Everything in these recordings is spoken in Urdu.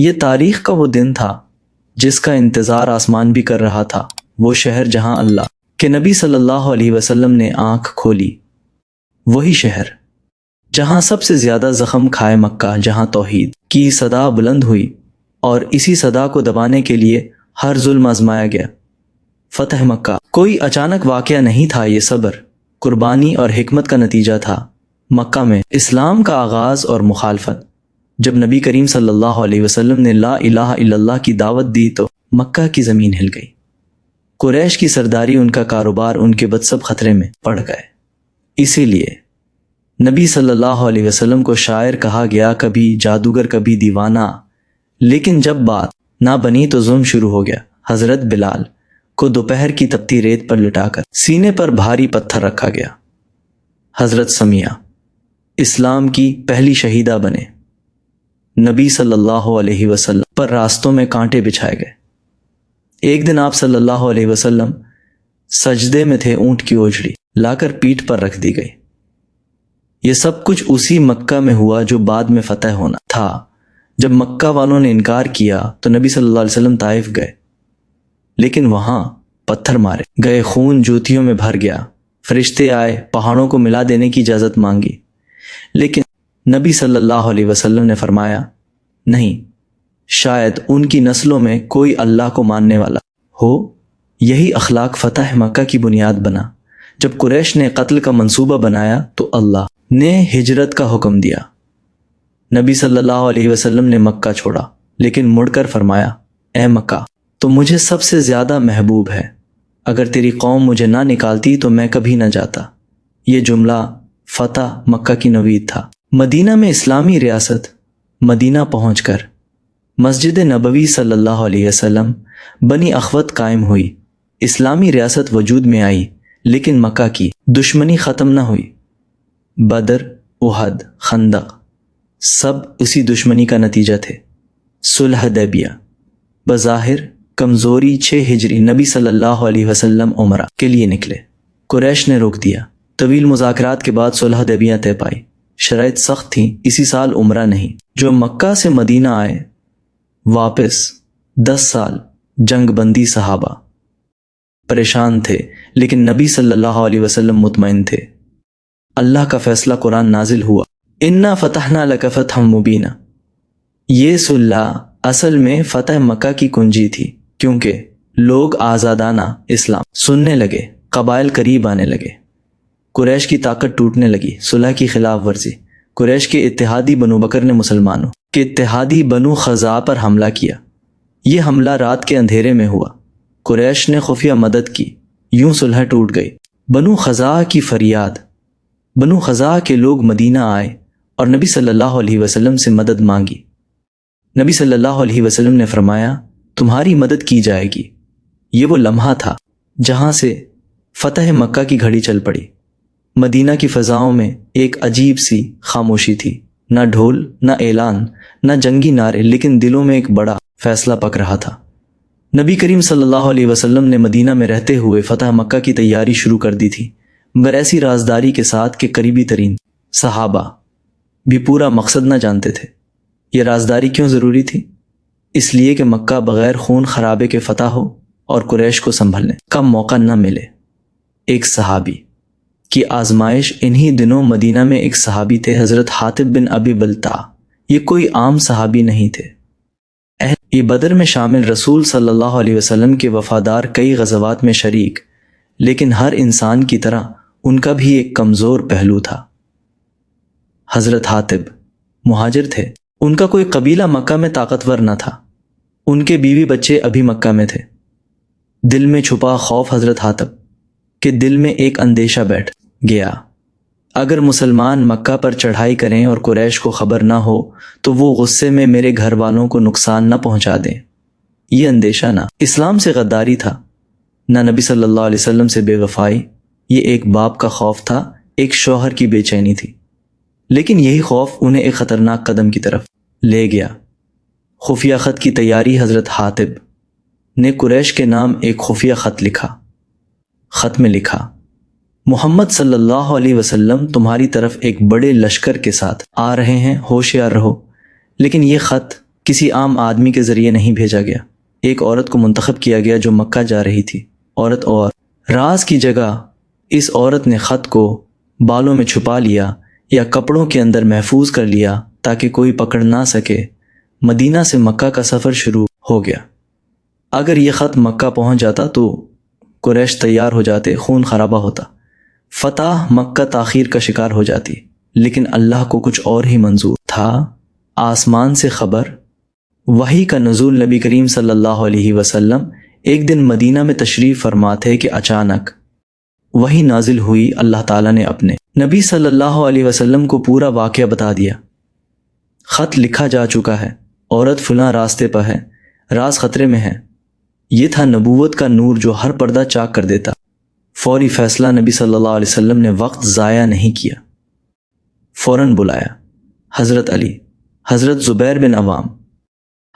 یہ تاریخ کا وہ دن تھا جس کا انتظار آسمان بھی کر رہا تھا، وہ شہر جہاں اللہ کے نبی صلی اللہ علیہ وسلم نے آنکھ کھولی، وہی شہر جہاں سب سے زیادہ زخم کھائے مکہ، جہاں توحید کی صدا بلند ہوئی اور اسی صدا کو دبانے کے لیے ہر ظلم آزمایا گیا۔ فتح مکہ کوئی اچانک واقعہ نہیں تھا، یہ صبر، قربانی اور حکمت کا نتیجہ تھا۔ مکہ میں اسلام کا آغاز اور مخالفت۔ جب نبی کریم صلی اللہ علیہ وسلم نے لا الہ الا اللہ کی دعوت دی تو مکہ کی زمین ہل گئی۔ قریش کی سرداری، ان کا کاروبار، ان کے بدسب خطرے میں پڑ گئے۔ اسی لیے نبی صلی اللہ علیہ وسلم کو شاعر کہا گیا، کبھی جادوگر کبھی دیوانہ، لیکن جب بات نہ بنی تو ظلم شروع ہو گیا۔ حضرت بلال کو دوپہر کی تپتی ریت پر لٹا کر سینے پر بھاری پتھر رکھا گیا۔ حضرت سمیہ اسلام کی پہلی شہیدہ بنے۔ نبی صلی اللہ علیہ وسلم پر راستوں میں کانٹے بچھائے گئے۔ ایک دن آپ صلی اللہ علیہ وسلم سجدے میں تھے، اونٹ کی اوجڑی لا کر پیٹھ پر رکھ دی گئی۔ یہ سب کچھ اسی مکہ میں ہوا جو بعد میں فتح ہونا تھا۔ جب مکہ والوں نے انکار کیا تو نبی صلی اللہ علیہ وسلم طائف گئے، لیکن وہاں پتھر مارے گئے، خون جوتیوں میں بھر گیا۔ فرشتے آئے، پہاڑوں کو ملا دینے کی اجازت مانگی، لیکن نبی صلی اللہ علیہ وسلم نے فرمایا نہیں، شاید ان کی نسلوں میں کوئی اللہ کو ماننے والا ہو۔ یہی اخلاق فتح مکہ کی بنیاد بنا۔ جب قریش نے قتل کا منصوبہ بنایا تو اللہ نے ہجرت کا حکم دیا۔ نبی صلی اللہ علیہ وسلم نے مکہ چھوڑا، لیکن مڑ کر فرمایا، اے مکہ تو مجھے سب سے زیادہ محبوب ہے، اگر تیری قوم مجھے نہ نکالتی تو میں کبھی نہ جاتا۔ یہ جملہ فتح مکہ کی نوید تھا۔ مدینہ میں اسلامی ریاست۔ مدینہ پہنچ کر مسجد نبوی صلی اللہ علیہ وسلم بنی اخوت قائم ہوئی، اسلامی ریاست وجود میں آئی، لیکن مکہ کی دشمنی ختم نہ ہوئی۔ بدر، احد، خندق سب اسی دشمنی کا نتیجہ تھے۔ صلح حدیبیہ بظاہر کمزوری 6 ہجری نبی صلی اللہ علیہ وسلم عمرہ کے لیے نکلے، قریش نے روک دیا۔ طویل مذاکرات کے بعد صلح حدیبیہ طے پائی۔ شرائط سخت تھیں، اسی سال عمرہ نہیں۔ جو مکہ سے مدینہ آئے واپس 10 سال جنگ بندی، صحابہ پریشان تھے، لیکن نبی صلی اللہ علیہ وسلم مطمئن تھے۔ اللہ کا فیصلہ قرآن نازل ہوا، انا فتحنا لک فتحا مبینا۔ یہ صلح اصل میں فتح مکہ کی کنجی تھی، کیونکہ لوگ آزادانہ اسلام سننے لگے، قبائل قریب آنے لگے، قریش کی طاقت ٹوٹنے لگی۔ صلح کی خلاف ورزی۔ قریش کے اتحادی بنو بکر نے مسلمانوں کے اتحادی بنو خزاع پر حملہ کیا۔ یہ حملہ رات کے اندھیرے میں ہوا، قریش نے خفیہ مدد کی، یوں صلح ٹوٹ گئی۔ بنو خزاع کی فریاد۔ بنو خزاع کے لوگ مدینہ آئے اور نبی صلی اللہ علیہ وسلم سے مدد مانگی۔ نبی صلی اللہ علیہ وسلم نے فرمایا، تمہاری مدد کی جائے گی۔ یہ وہ لمحہ تھا جہاں سے فتح مکہ کی گھڑی چل پڑی۔ مدینہ کی فضاؤں میں ایک عجیب سی خاموشی تھی، نہ ڈھول، نہ اعلان، نہ جنگی نعرے، لیکن دلوں میں ایک بڑا فیصلہ پک رہا تھا۔ نبی کریم صلی اللہ علیہ وسلم نے مدینہ میں رہتے ہوئے فتح مکہ کی تیاری شروع کر دی تھی، مگر ایسی رازداری کے ساتھ کہ قریبی ترین صحابہ بھی پورا مقصد نہ جانتے تھے۔ یہ رازداری کیوں ضروری تھی؟ اس لیے کہ مکہ بغیر خون خرابے کے فتح ہو اور قریش کو سنبھلنے کا موقع نہ ملے۔ ایک صحابی کی آزمائش۔ انہی دنوں مدینہ میں ایک صحابی تھے، حضرت حاطب بن ابی بلتع۔ یہ کوئی عام صحابی نہیں تھے، یہ بدر میں شامل رسول صلی اللہ علیہ وسلم کے وفادار، کئی غزوات میں شریک، لیکن ہر انسان کی طرح ان کا بھی ایک کمزور پہلو تھا۔ حضرت حاطب مہاجر تھے، ان کا کوئی قبیلہ مکہ میں طاقتور نہ تھا، ان کے بیوی بچے ابھی مکہ میں تھے۔ دل میں چھپا خوف حضرت حاطب کے دل میں ایک اندیشہ بیٹھ گیا، اگر مسلمان مکہ پر چڑھائی کریں اور قریش کو خبر نہ ہو تو وہ غصے میں میرے گھر والوں کو نقصان نہ پہنچا دیں۔ یہ اندیشہ نہ اسلام سے غداری تھا، نہ نبی صلی اللہ علیہ وسلم سے بے وفائی، یہ ایک باپ کا خوف تھا، ایک شوہر کی بے چینی تھی۔ لیکن یہی خوف انہیں ایک خطرناک قدم کی طرف لے گیا۔ خفیہ خط کی تیاری۔ حضرت حاطب نے قریش کے نام ایک خفیہ خط لکھا۔ خط میں لکھا، محمد صلی اللہ علیہ وسلم تمہاری طرف ایک بڑے لشکر کے ساتھ آ رہے ہیں، ہوشیار رہو۔ لیکن یہ خط کسی عام آدمی کے ذریعے نہیں بھیجا گیا۔ ایک عورت کو منتخب کیا گیا جو مکہ جا رہی تھی۔ عورت اور راز کی جگہ اس عورت نے خط کو بالوں میں چھپا لیا یا کپڑوں کے اندر محفوظ کر لیا تاکہ کوئی پکڑ نہ سکے۔ مدینہ سے مکہ کا سفر شروع ہو گیا۔ اگر یہ خط مکہ پہنچ جاتا تو قریش تیار ہو جاتے، خون خرابہ ہوتا، فتح مکہ تاخیر کا شکار ہو جاتی، لیکن اللہ کو کچھ اور ہی منظور تھا۔ آسمان سے خبر، وحی کا نزول۔ نبی کریم صلی اللہ علیہ وسلم ایک دن مدینہ میں تشریف فرما تھے کہ اچانک وحی نازل ہوئی۔ اللہ تعالیٰ نے اپنے نبی صلی اللہ علیہ وسلم کو پورا واقعہ بتا دیا۔ خط لکھا جا چکا ہے، عورت فلاں راستے پر ہے، راز خطرے میں ہے۔ یہ تھا نبوت کا نور جو ہر پردہ چاک کر دیتا۔ فوری فیصلہ، نبی صلی اللہ علیہ وسلم نے وقت ضائع نہیں کیا، فوراً بلایا حضرت علی، حضرت زبیر بن عوام،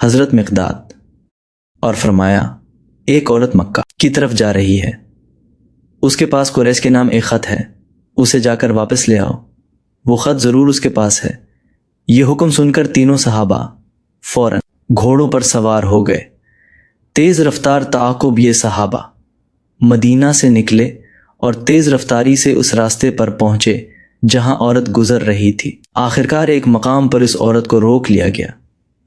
حضرت مقداد، اور فرمایا ایک عورت مکہ کی طرف جا رہی ہے، اس کے پاس قریش کے نام ایک خط ہے، اسے جا کر واپس لے آؤ، وہ خط ضرور اس کے پاس ہے۔ یہ حکم سن کر تینوں صحابہ فوراً گھوڑوں پر سوار ہو گئے۔ تیز رفتار تعاقب یہ صحابہ مدینہ سے نکلے اور تیز رفتاری سے اس راستے پر پہنچے جہاں عورت گزر رہی تھی۔ آخرکار ایک مقام پر اس عورت کو روک لیا گیا۔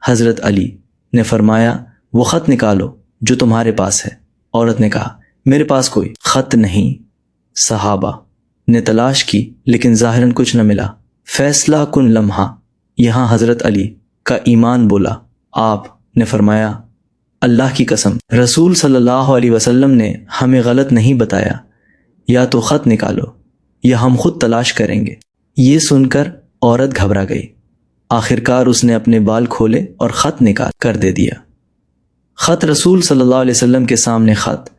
حضرت علی نے فرمایا وہ خط نکالو جو تمہارے پاس ہے۔ عورت نے کہا میرے پاس کوئی خط نہیں۔ صحابہ نے تلاش کی لیکن ظاہراً کچھ نہ ملا۔ فیصلہ کن لمحہ یہاں حضرت علی کا ایمان بولا۔ آپ نے فرمایا اللہ کی قسم، رسول صلی اللہ علیہ وسلم نے ہمیں غلط نہیں بتایا، یا تو خط نکالو یا ہم خود تلاش کریں گے۔ یہ سن کر عورت گھبرا گئی۔ آخرکار اس نے اپنے بال کھولے اور خط نکال کر دے دیا۔ خط رسول صلی اللہ علیہ وسلم کے سامنے خط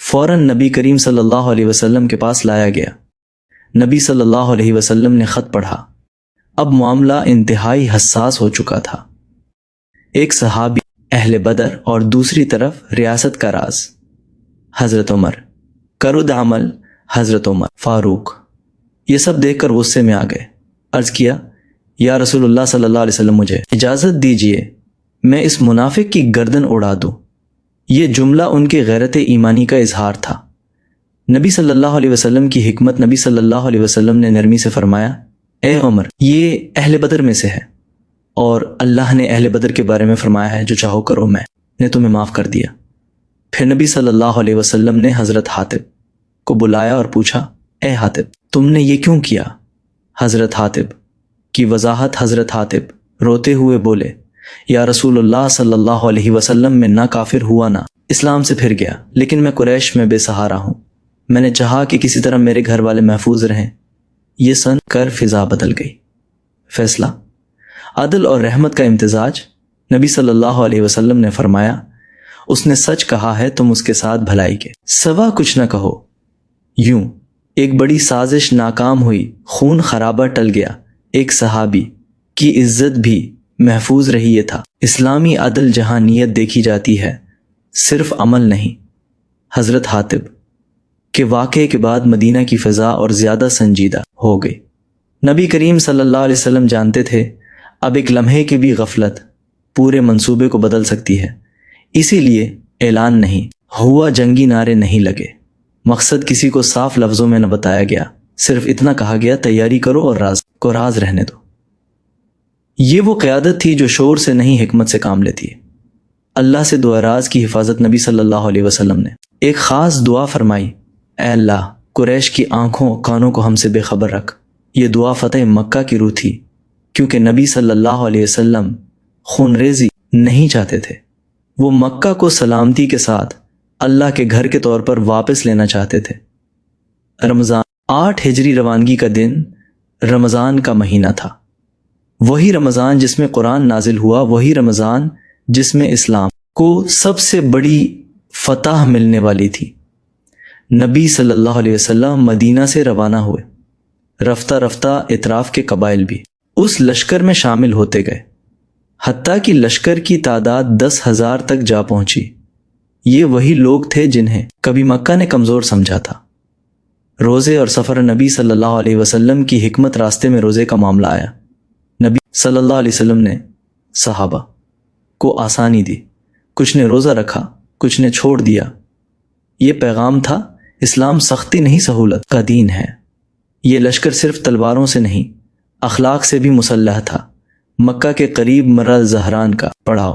فوراً نبی کریم صلی اللہ علیہ وسلم کے پاس لایا گیا۔ نبی صلی اللہ علیہ وسلم نے خط پڑھا۔ اب معاملہ انتہائی حساس ہو چکا تھا۔ ایک صحابی اہل بدر اور دوسری طرف ریاست کا راز، حضرت عمر، کرد عمل حضرت عمر فاروق، یہ سب دیکھ کر غصے میں آ گئے۔ عرض کیا یا رسول اللہ صلی اللہ علیہ وسلم، مجھے اجازت دیجئے میں اس منافق کی گردن اڑا دوں۔ یہ جملہ ان کے غیرت ایمانی کا اظہار تھا۔ نبی صلی اللہ علیہ وسلم کی حکمت، نبی صلی اللہ علیہ وسلم نے نرمی سے فرمایا اے عمر، یہ اہل بدر میں سے ہے اور اللہ نے اہل بدر کے بارے میں فرمایا ہے جو چاہو کرو، میں نے تمہیں معاف کر دیا۔ پھر نبی صلی اللہ علیہ وسلم نے حضرت حاطب کو بلایا اور پوچھا اے حاطب، تم نے یہ کیوں کیا؟ حضرت حاطب کی وضاحت، حضرت حاطب روتے ہوئے بولے یا رسول اللہ صلی اللہ علیہ وسلم، میں نہ کافر ہوا نہ اسلام سے پھر گیا، لیکن میں قریش میں بے سہارا ہوں۔ میں نے چاہا کہ کسی طرح میرے گھر والے محفوظ رہیں۔ یہ سن کر فضا بدل گئی۔ فیصلہ، عدل اور رحمت کا امتزاج۔ نبی صلی اللہ علیہ وسلم نے فرمایا اس نے سچ کہا ہے، تم اس کے ساتھ بھلائی کے سوا کچھ نہ کہو۔ یوں ایک بڑی سازش ناکام ہوئی، خون خرابہ ٹل گیا، ایک صحابی کی عزت بھی محفوظ رہی۔ یہ تھا اسلامی عدل جہاں نیت دیکھی جاتی ہے، صرف عمل نہیں۔ حضرت حاطب کے واقعے کے بعد مدینہ کی فضا اور زیادہ سنجیدہ ہو گئی۔ نبی کریم صلی اللہ علیہ وسلم جانتے تھے اب ایک لمحے کی بھی غفلت پورے منصوبے کو بدل سکتی ہے، اسی لیے اعلان نہیں ہوا، جنگی نعرے نہیں لگے، مقصد کسی کو صاف لفظوں میں نہ بتایا گیا، صرف اتنا کہا گیا تیاری کرو اور راز کو راز رہنے دو۔ یہ وہ قیادت تھی جو شور سے نہیں حکمت سے کام لیتی ہے۔ اللہ سے دعا راز کی حفاظت نبی صلی اللہ علیہ وسلم نے ایک خاص دعا فرمائی، اے اللہ قریش کی آنکھوں کانوں کو ہم سے بے خبر رکھ۔ یہ دعا فتح مکہ کی روح تھی، کیونکہ نبی صلی اللہ علیہ وسلم خون ریزی نہیں چاہتے تھے۔ وہ مکہ کو سلامتی کے ساتھ اللہ کے گھر کے طور پر واپس لینا چاہتے تھے۔ رمضان 8 ہجری روانگی کا دن رمضان کا مہینہ تھا، وہی رمضان جس میں قرآن نازل ہوا، وہی رمضان جس میں اسلام کو سب سے بڑی فتح ملنے والی تھی۔ نبی صلی اللہ علیہ وسلم مدینہ سے روانہ ہوئے، رفتہ رفتہ اطراف کے قبائل بھی اس لشکر میں شامل ہوتے گئے، حتیٰ کہ لشکر کی تعداد 10,000 تک جا پہنچی۔ یہ وہی لوگ تھے جنہیں کبھی مکہ نے کمزور سمجھا تھا۔ روزے اور سفر، نبی صلی اللہ علیہ وسلم کی حکمت، راستے میں روزے کا معاملہ آیا۔ نبی صلی اللہ علیہ وسلم نے صحابہ کو آسانی دی، کچھ نے روزہ رکھا، کچھ نے چھوڑ دیا۔ یہ پیغام تھا، اسلام سختی نہیں سہولت کا دین ہے۔ یہ لشکر صرف تلواروں سے نہیں، اخلاق سے بھی مسلح تھا۔ مکہ کے قریب مرحلہ الزہران کا پڑاؤ۔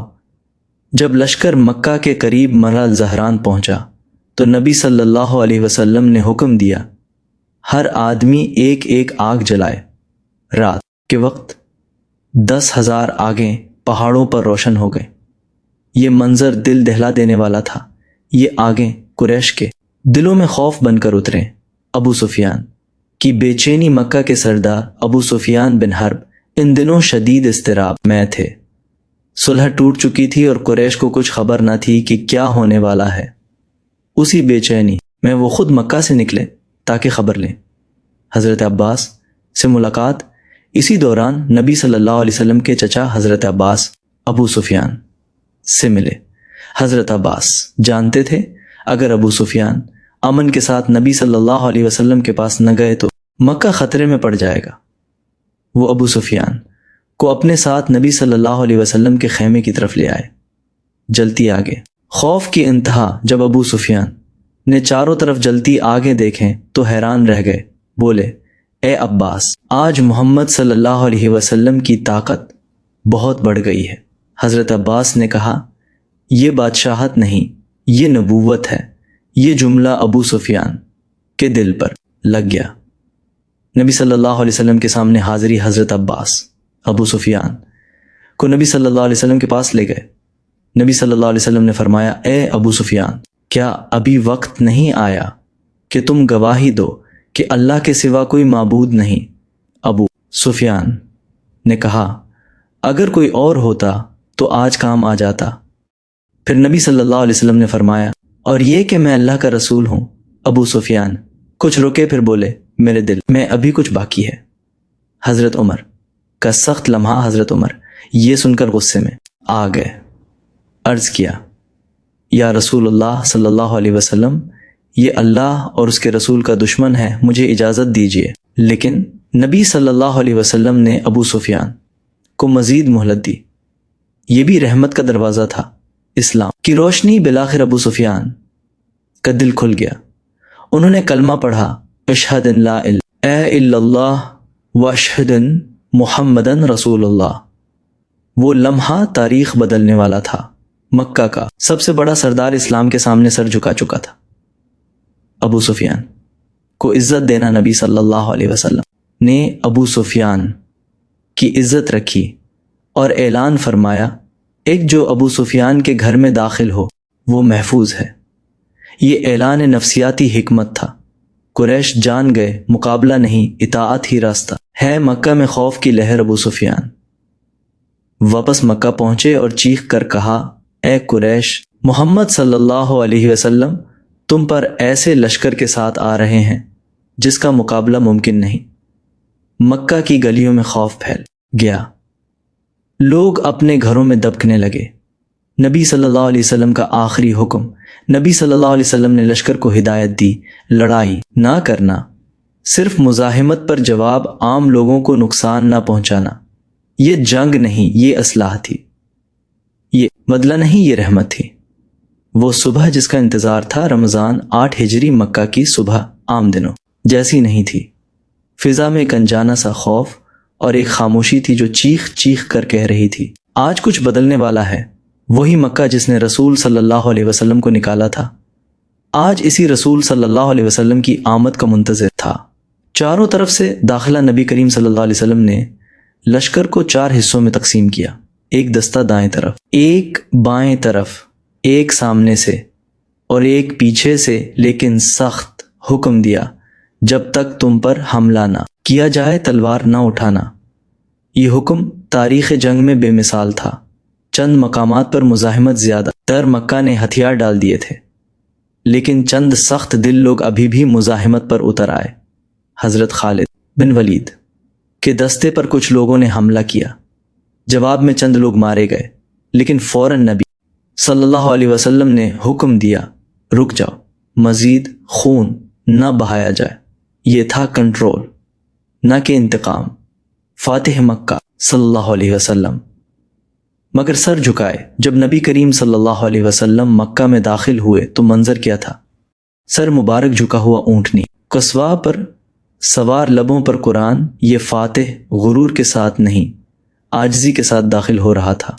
جب لشکر مکہ کے قریب مرحلہ الزہران پہنچا تو نبی صلی اللہ علیہ وسلم نے حکم دیا، ہر آدمی ایک ایک آگ جلائے۔ رات کے وقت 10,000 آگیں پہاڑوں پر روشن ہو گئے۔ یہ منظر دل دہلا دینے والا تھا۔ یہ آگیں قریش کے دلوں میں خوف بن کر اترے۔ ابو سفیان کی بے چینی۔ مکہ کے سردار ابو سفیان بن حرب ان دنوں شدید اضطراب میں تھے۔ صلح ٹوٹ چکی تھی اور قریش کو کچھ خبر نہ تھی کہ کیا ہونے والا ہے۔ اسی بے چینی میں وہ خود مکہ سے نکلے تاکہ خبر لیں۔ حضرت عباس سے ملاقات۔ اسی دوران نبی صلی اللہ علیہ وسلم کے چچا حضرت عباس ابو سفیان سے ملے۔ حضرت عباس جانتے تھے اگر ابو سفیان امن کے ساتھ نبی صلی اللہ علیہ وسلم کے پاس نہ گئے تو مکہ خطرے میں پڑ جائے گا۔ وہ ابو سفیان کو اپنے ساتھ نبی صلی اللہ علیہ وسلم کے خیمے کی طرف لے آئے۔ جلتی آگے، خوف کی انتہا۔ جب ابو سفیان نے چاروں طرف جلتی آگے دیکھیں تو حیران رہ گئے۔ بولے، اے عباس، آج محمد صلی اللہ علیہ وسلم کی طاقت بہت بڑھ گئی ہے۔ حضرت عباس نے کہا، یہ بادشاہت نہیں، یہ نبوت ہے۔ یہ جملہ ابو سفیان کے دل پر لگ گیا۔ نبی صلی اللہ علیہ وسلم کے سامنے حاضری۔ حضرت عباس ابو سفیان کو نبی صلی اللہ علیہ وسلم کے پاس لے گئے۔ نبی صلی اللہ علیہ وسلم نے فرمایا، اے ابو سفیان، کیا ابھی وقت نہیں آیا کہ تم گواہی دو کہ اللہ کے سوا کوئی معبود نہیں؟ ابو سفیان نے کہا، اگر کوئی اور ہوتا تو آج کام آ جاتا۔ پھر نبی صلی اللہ علیہ وسلم نے فرمایا، اور یہ کہ میں اللہ کا رسول ہوں۔ ابو سفیان کچھ رکے، پھر بولے، میرے دل میں ابھی کچھ باقی ہے۔ حضرت عمر کا سخت لمحہ۔ حضرت عمر یہ سن کر غصے میں آ گئے۔ عرض کیا، یا رسول اللہ صلی اللہ علیہ وسلم، یہ اللہ اور اس کے رسول کا دشمن ہے، مجھے اجازت دیجیے۔ لیکن نبی صلی اللہ علیہ وسلم نے ابو سفیان کو مزید مہلت دی۔ یہ بھی رحمت کا دروازہ تھا۔ اسلام کی روشنی۔ بالآخر ابو سفیان کا دل کھل گیا۔ انہوں نے کلمہ پڑھا، اشہد ان لا الہ الا اللہ و اشہد ان محمدن رسول اللہ۔ وہ لمحہ تاریخ بدلنے والا تھا۔ مکہ کا سب سے بڑا سردار اسلام کے سامنے سر جھکا چکا تھا۔ ابو سفیان کو عزت دینا۔ نبی صلی اللہ علیہ وسلم نے ابو سفیان کی عزت رکھی اور اعلان فرمایا، ایک جو ابو سفیان کے گھر میں داخل ہو وہ محفوظ ہے۔ یہ اعلان نفسیاتی حکمت تھا۔ قریش جان گئے، مقابلہ نہیں، اطاعت ہی راستہ ہے۔ مکہ میں خوف کی لہر۔ ابو سفیان واپس مکہ پہنچے اور چیخ کر کہا، اے قریش، محمد صلی اللہ علیہ وسلم تم پر ایسے لشکر کے ساتھ آ رہے ہیں جس کا مقابلہ ممکن نہیں۔ مکہ کی گلیوں میں خوف پھیل گیا۔ لوگ اپنے گھروں میں دبکنے لگے۔ نبی صلی اللہ علیہ وسلم کا آخری حکم۔ نبی صلی اللہ علیہ وسلم نے لشکر کو ہدایت دی، لڑائی نہ کرنا، صرف مزاحمت پر جواب، عام لوگوں کو نقصان نہ پہنچانا۔ یہ جنگ نہیں، یہ اصلاح تھی۔ یہ بدلہ نہیں، یہ رحمت تھی۔ وہ صبح جس کا انتظار تھا، رمضان 8 ہجری مکہ کی صبح عام دنوں جیسی نہیں تھی۔ فضا میں ایک انجانا سا خوف اور ایک خاموشی تھی جو چیخ چیخ کر کہہ رہی تھی، آج کچھ بدلنے والا ہے۔ وہی مکہ جس نے رسول صلی اللہ علیہ وسلم کو نکالا تھا، آج اسی رسول صلی اللہ علیہ وسلم کی آمد کا منتظر تھا۔ چاروں طرف سے داخلہ۔ نبی کریم صلی اللہ علیہ وسلم نے لشکر کو 4 حصوں میں تقسیم کیا۔ ایک دستہ دائیں طرف، ایک بائیں طرف، ایک سامنے سے اور ایک پیچھے سے، لیکن سخت حکم دیا، جب تک تم پر حملہ نہ کیا جائے تلوار نہ اٹھانا۔ یہ حکم تاریخ جنگ میں بے مثال تھا۔ چند مقامات پر مزاحمت زیادہ تر مکہ نے ہتھیار ڈال دیے تھے، لیکن چند سخت دل لوگ ابھی بھی مزاحمت پر اتر آئے۔ حضرت خالد بن ولید کے دستے پر کچھ لوگوں نے حملہ کیا۔ جواب میں چند لوگ مارے گئے، لیکن فوراً نبی صلی اللہ علیہ وسلم نے حکم دیا، رک جاؤ، مزید خون نہ بہایا جائے۔ یہ تھا کنٹرول، نہ کہ انتقام۔ فاتح مکہ صلی اللہ علیہ وسلم مگر سر جھکائے۔ جب نبی کریم صلی اللہ علیہ وسلم مکہ میں داخل ہوئے تو منظر کیا تھا؟ سر مبارک جھکا ہوا اونٹنی، قصواء پر سوار، لبوں پر قرآن، یہ فاتح غرور کے ساتھ نہیں، عاجزی کے ساتھ داخل ہو رہا تھا۔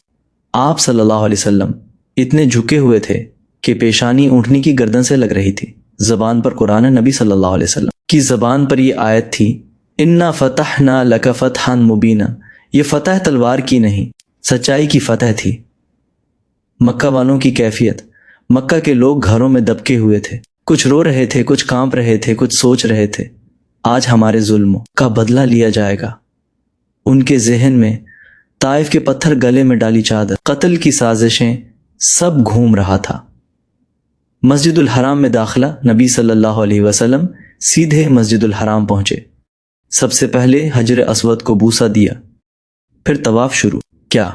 آپ صلی اللہ علیہ وسلم اتنے جھکے ہوئے تھے کہ پیشانی اونٹنی کی گردن سے لگ رہی تھی۔ زبان پر قرآن، نبی صلی اللہ علیہ وسلم کی زبان پر یہ آیت تھی، انا فتحنا لک فتحا مبینا۔ یہ فتح تلوار کی نہیں، سچائی کی فتح تھی۔ مکہ والوں کی کیفیت، مکہ کے لوگ گھروں میں دبکے ہوئے تھے، کچھ رو رہے تھے، کچھ کانپ رہے تھے، کچھ سوچ رہے تھے آج ہمارے ظلموں کا بدلہ لیا جائے گا۔ ان کے ذہن میں طائف کے پتھر، گلے میں ڈالی چادر، قتل کی سازشیں، سب گھوم رہا تھا۔ مسجد الحرام میں داخلہ، نبی صلی اللہ علیہ وسلم سیدھے مسجد الحرام پہنچے۔ سب سے پہلے حجر اسود کو بوسہ دیا، پھر طواف شروع کیا۔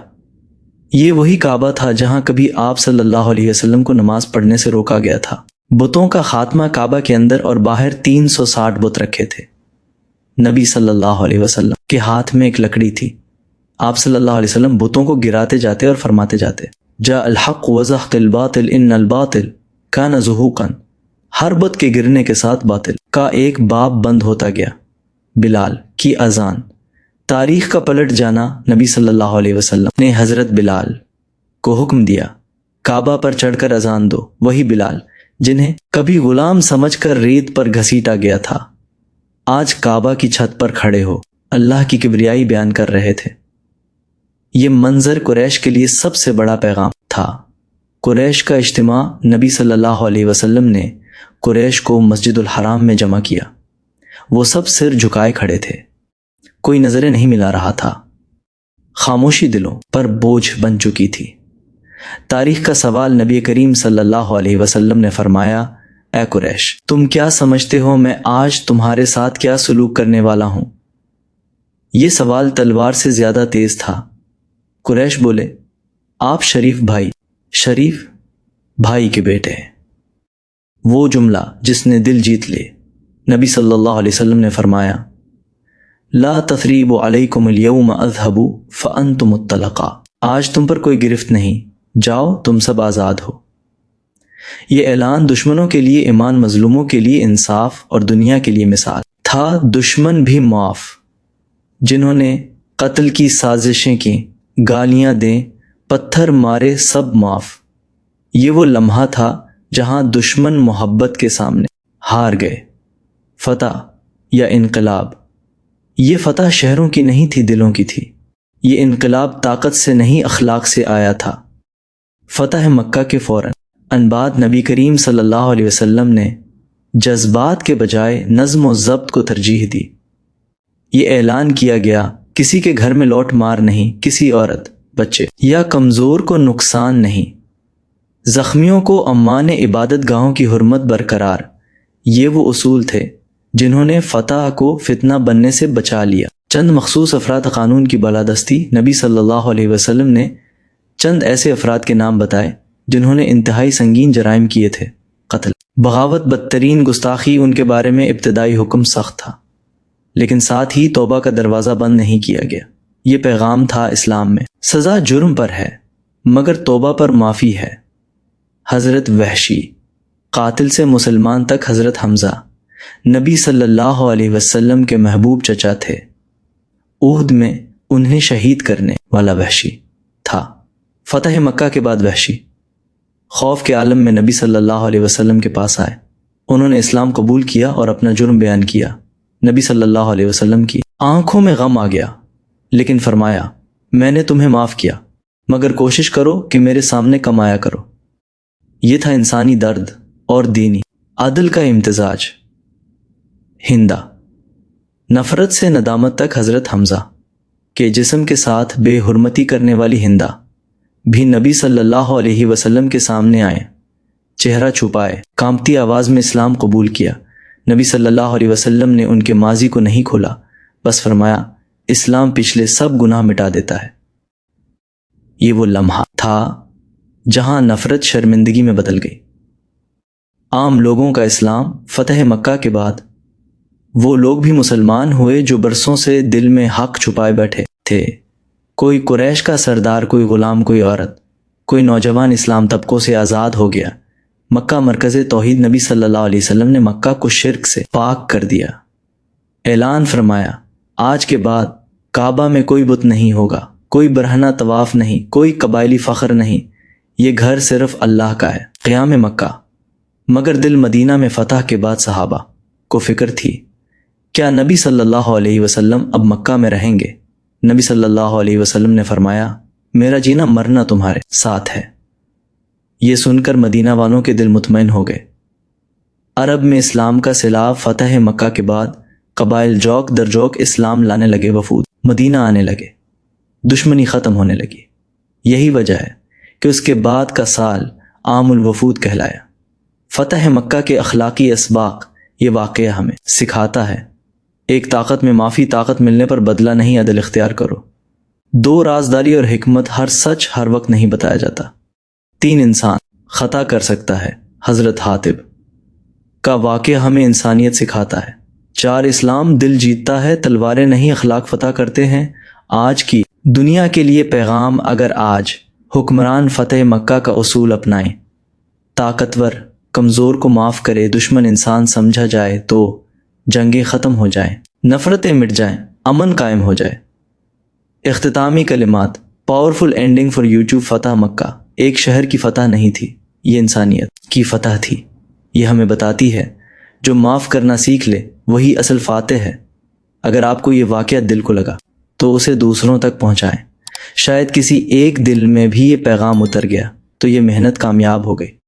یہ وہی کعبہ تھا جہاں کبھی آپ صلی اللہ علیہ وسلم کو نماز پڑھنے سے روکا گیا تھا۔ بتوں کا خاتمہ، کعبہ کے اندر اور باہر 360 بت رکھے تھے۔ نبی صلی اللہ علیہ وسلم کے ہاتھ میں ایک لکڑی تھی۔ آپ صلی اللہ علیہ وسلم بتوں کو گراتے جاتے اور فرماتے جاتے، جاء الحق وزهق الباطل ان الباطل کان زہوقا۔ ہر بت کے گرنے کے ساتھ باطل کا ایک باب بند ہوتا گیا۔ بلال کی اذان، تاریخ کا پلٹ جانا۔ نبی صلی اللہ علیہ وسلم نے حضرت بلال کو حکم دیا، کعبہ پر چڑھ کر اذان دو۔ وہی بلال جنہیں کبھی غلام سمجھ کر ریت پر گھسیٹا گیا تھا، آج کعبہ کی چھت پر کھڑے ہو اللہ کی کبریائی بیان کر رہے تھے۔ یہ منظر قریش کے لیے سب سے بڑا پیغام تھا۔ قریش کا اجتماع، نبی صلی اللہ علیہ وسلم نے قریش کو مسجد الحرام میں جمع کیا۔ وہ سب سر جھکائے کھڑے تھے، کوئی نظریں نہیں ملا رہا تھا۔ خاموشی دلوں پر بوجھ بن چکی تھی۔ تاریخ کا سوال، نبی کریم صلی اللہ علیہ وسلم نے فرمایا، اے قریش، تم کیا سمجھتے ہو میں آج تمہارے ساتھ کیا سلوک کرنے والا ہوں؟ یہ سوال تلوار سے زیادہ تیز تھا۔ قریش بولے، آپ شریف بھائی کے بیٹے ہیں۔ وہ جملہ جس نے دل جیت لے۔ نبی صلی اللہ علیہ وسلم نے فرمایا، لا تثریب علیکم اليوم اذهب فانتم الطلقاء۔ آج تم پر کوئی گرفت نہیں، جاؤ تم سب آزاد ہو۔ یہ اعلان دشمنوں کے لیے ایمان، مظلوموں کے لیے انصاف اور دنیا کے لیے مثال تھا۔ دشمن بھی معاف، جنہوں نے قتل کی سازشیں کی، گالیاں دیں، پتھر مارے، سب معاف۔ یہ وہ لمحہ تھا جہاں دشمن محبت کے سامنے ہار گئے۔ فتح یا انقلاب، یہ فتح شہروں کی نہیں تھی، دلوں کی تھی۔ یہ انقلاب طاقت سے نہیں، اخلاق سے آیا تھا۔ فتح مکہ کے فوراً بعد نبی کریم صلی اللہ علیہ وسلم نے جذبات کے بجائے نظم و ضبط کو ترجیح دی۔ یہ اعلان کیا گیا، کسی کے گھر میں لوٹ مار نہیں، کسی عورت، بچے یا کمزور کو نقصان نہیں، زخمیوں کو امان عبادت گاہوں کی حرمت برقرار۔ یہ وہ اصول تھے جنہوں نے فتح کو فتنہ بننے سے بچا لیا۔ چند مخصوص افراد قانون کی بالادستی، نبی صلی اللہ علیہ وسلم نے چند ایسے افراد کے نام بتائے جنہوں نے انتہائی سنگین جرائم کیے تھے، قتل، بغاوت، بدترین گستاخی۔ ان کے بارے میں ابتدائی حکم سخت تھا، لیکن ساتھ ہی توبہ کا دروازہ بند نہیں کیا گیا۔ یہ پیغام تھا اسلام میں، سزا جرم پر ہے مگر توبہ پر معافی ہے۔ حضرت وحشی، قاتل سے مسلمان تک، حضرت حمزہ، نبی صلی اللہ علیہ وسلم کے محبوب چچا تھے۔ احد میں انہیں شہید کرنے والا وحشی تھا۔ فتح مکہ کے بعد وحشی خوف کے عالم میں نبی صلی اللہ علیہ وسلم کے پاس آئے۔ انہوں نے اسلام قبول کیا اور اپنا جرم بیان کیا۔ نبی صلی اللہ علیہ وسلم کی آنکھوں میں غم آ گیا، لیکن فرمایا، میں نے تمہیں معاف کیا، مگر کوشش کرو کہ میرے سامنے کم آیا کرو۔ یہ تھا انسانی درد اور دینی عدل کا امتزاج۔ ہندا، نفرت سے ندامت تک، حضرت حمزہ کے جسم کے ساتھ بے حرمتی کرنے والی ہندا بھی نبی صلی اللہ علیہ وسلم کے سامنے آئے، چہرہ چھپائے، کانپتی آواز میں اسلام قبول کیا۔ نبی صلی اللہ علیہ وسلم نے ان کے ماضی کو نہیں کھولا، بس فرمایا، اسلام پچھلے سب گناہ مٹا دیتا ہے۔ یہ وہ لمحہ تھا جہاں نفرت شرمندگی میں بدل گئی۔ عام لوگوں کا اسلام۔ فتح مکہ کے بعد وہ لوگ بھی مسلمان ہوئے جو برسوں سے دل میں حق چھپائے بیٹھے تھے۔ کوئی قریش کا سردار، کوئی غلام، کوئی عورت، کوئی نوجوان اسلام طبقوں سے آزاد ہو گیا۔ مکہ مرکز توحید، نبی صلی اللہ علیہ وسلم نے مکہ کو شرک سے پاک کر دیا۔ اعلان فرمایا، آج کے بعد کعبہ میں کوئی بت نہیں ہوگا، کوئی برہنہ طواف نہیں، کوئی قبائلی فخر نہیں، یہ گھر صرف اللہ کا ہے۔ قیام مکہ۔ مگر دل مدینہ میں فتح کے بعد صحابہ کو فکر تھی، کیا نبی صلی اللہ علیہ وسلم اب مکہ میں رہیں گے؟ نبی صلی اللہ علیہ وسلم نے فرمایا، میرا جینا مرنا تمہارے ساتھ ہے۔ یہ سن کر مدینہ والوں کے دل مطمئن ہو گئے۔ عرب میں اسلام کا سیلاب فتح مکہ کے بعد قبائل جوک در جوک اسلام لانے لگے، وفود مدینہ آنے لگے، دشمنی ختم ہونے لگی۔ یہی وجہ ہے کہ اس کے بعد کا سال عام الوفود کہلایا۔ فتح مکہ کے اخلاقی اسباق یہ واقعہ ہمیں سکھاتا ہے، ایک طاقت میں معافی، طاقت ملنے پر بدلہ نہیں، عدل اختیار کرو۔ دو، رازداری اور حکمت، ہر سچ ہر وقت نہیں بتایا جاتا۔ تین، انسان خطا کر سکتا ہے، حضرت حاتب کا واقعہ ہمیں انسانیت سکھاتا ہے۔ چار، اسلام دل جیتتا ہے، تلواریں نہیں، اخلاق فتح کرتے ہیں۔ آج کی دنیا کے لیے پیغام، اگر آج حکمران فتح مکہ کا اصول اپنائیں، طاقتور کمزور کو معاف کرے، دشمن انسان سمجھا جائے تو جنگیں ختم ہو جائیں، نفرتیں مٹ جائیں، امن قائم ہو جائے۔ اختتامی کلمات۔ Powerful ending for YouTube. فتح مکہ ایک شہر کی فتح نہیں تھی، یہ انسانیت کی فتح تھی۔ یہ ہمیں بتاتی ہے جو معاف کرنا سیکھ لے وہی اصل فاتح ہے۔ اگر آپ کو یہ واقعہ دل کو لگا تو اسے دوسروں تک پہنچائیں، شاید کسی ایک دل میں بھی یہ پیغام اتر گیا تو یہ محنت کامیاب ہو گئی۔